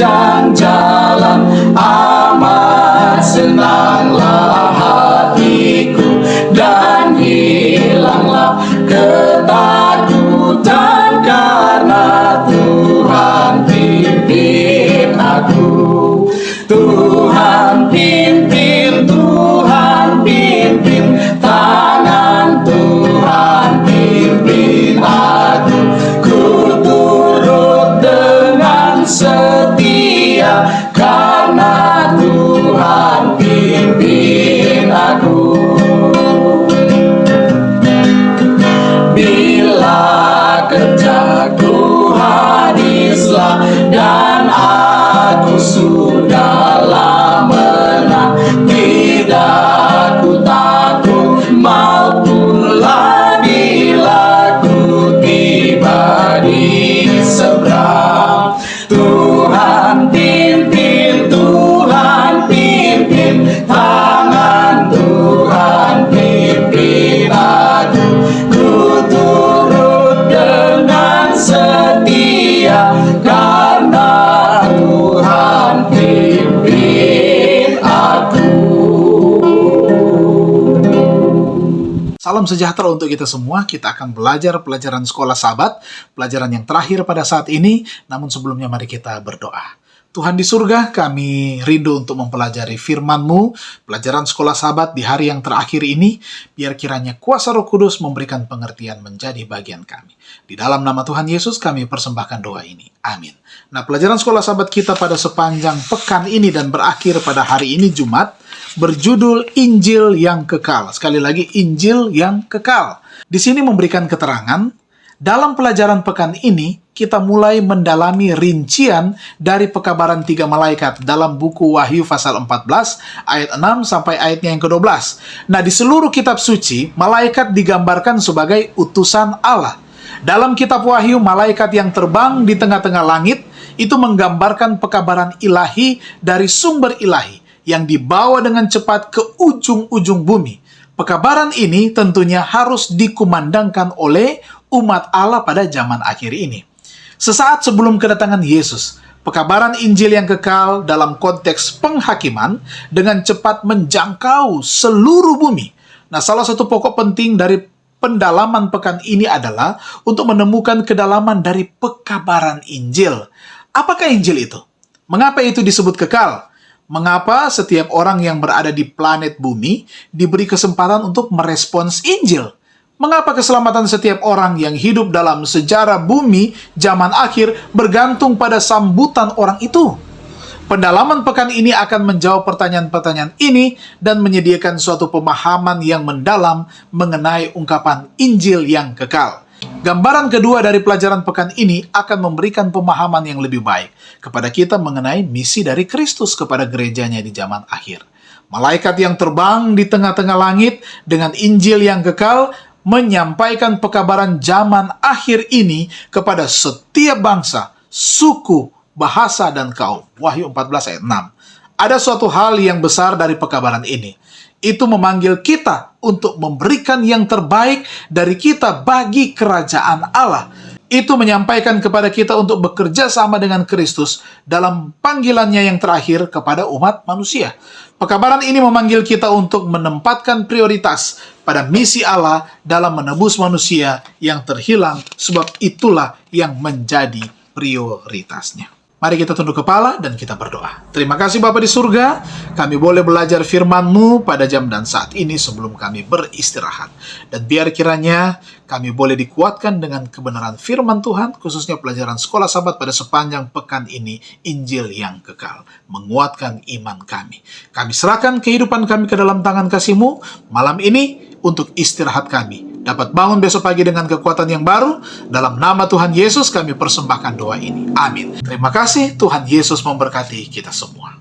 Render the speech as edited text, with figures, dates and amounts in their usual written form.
sepanjang jalan. Amat senanglah hatiku dan hilanglah ketakutan, karena Tuhan pimpin aku. Tuhan pimpin, Tuhan pimpin, tangan Tuhan pimpin aku. Ku turut dengan setia, karena Tuhan pimpin aku. Bila kerjaku habislah dan aku sudahlah menang, tidak ku takut maupun bila ku tiba di seberang. Tuhan pimpin, Tuhan pimpin, tangan Tuhan pimpin aku. Ku turut dengan setia, karena Tuhan pimpin aku. Salam sejahtera untuk kita semua. Kita akan belajar pelajaran sekolah Sabat, pelajaran yang terakhir pada saat ini. Namun sebelumnya mari kita berdoa. Tuhan di surga, kami rindu untuk mempelajari firman-Mu, pelajaran sekolah Sabat di hari yang terakhir ini. Biar kiranya kuasa Roh Kudus memberikan pengertian menjadi bagian kami. Di dalam nama Tuhan Yesus kami persembahkan doa ini. Amin. Nah, pelajaran sekolah Sabat kita pada sepanjang pekan ini dan berakhir pada hari ini Jumat, berjudul Injil yang Kekal. Sekali lagi, Injil yang Kekal. Di sini memberikan keterangan, dalam pelajaran pekan ini, kita mulai mendalami rincian dari pekabaran 3 malaikat dalam buku Wahyu pasal 14, ayat 6 sampai ayatnya yang ke-12. Nah, di seluruh kitab suci, malaikat digambarkan sebagai utusan Allah. Dalam kitab Wahyu, malaikat yang terbang di tengah-tengah langit, itu menggambarkan pekabaran ilahi dari sumber ilahi, yang dibawa dengan cepat ke ujung-ujung bumi. Pekabaran ini tentunya harus dikumandangkan oleh umat Allah pada zaman akhir ini. Sesaat sebelum kedatangan Yesus, pekabaran Injil yang kekal dalam konteks penghakiman dengan cepat menjangkau seluruh bumi. Nah, salah satu pokok penting dari pendalaman pekan ini adalah untuk menemukan kedalaman dari pekabaran Injil. Apakah Injil itu? Mengapa itu disebut kekal? Mengapa setiap orang yang berada di planet bumi diberi kesempatan untuk merespons Injil? Mengapa keselamatan setiap orang yang hidup dalam sejarah bumi zaman akhir bergantung pada sambutan orang itu? Pendalaman pekan ini akan menjawab pertanyaan-pertanyaan ini dan menyediakan suatu pemahaman yang mendalam mengenai ungkapan Injil yang kekal. Gambaran kedua dari pelajaran pekan ini akan memberikan pemahaman yang lebih baik kepada kita mengenai misi dari Kristus kepada gerejanya di zaman akhir. Malaikat yang terbang di tengah-tengah langit dengan Injil yang kekal menyampaikan pekabaran zaman akhir ini kepada setiap bangsa, suku, bahasa, dan kaum. Wahyu 14 ayat 6. Ada suatu hal yang besar dari pekabaran ini. Itu memanggil kita untuk memberikan yang terbaik dari kita bagi kerajaan Allah. Itu menyampaikan kepada kita untuk bekerja sama dengan Kristus dalam panggilannya yang terakhir kepada umat manusia. Pekabaran ini memanggil kita untuk menempatkan prioritas pada misi Allah dalam menebus manusia yang terhilang, sebab itulah yang menjadi prioritasnya. Mari kita tunduk kepala dan kita berdoa. Terima kasih Bapa di surga, kami boleh belajar firman-Mu pada jam dan saat ini sebelum kami beristirahat. Dan biar kiranya kami boleh dikuatkan dengan kebenaran firman Tuhan, khususnya pelajaran sekolah Sabat pada sepanjang pekan ini, Injil yang kekal, menguatkan iman kami. Kami serahkan kehidupan kami ke dalam tangan kasih-Mu malam ini untuk istirahat kami. Dapat bangun besok pagi dengan kekuatan yang baru. Dalam nama Tuhan Yesus kami persembahkan doa ini. Amin. Terima kasih, Tuhan Yesus memberkati kita semua.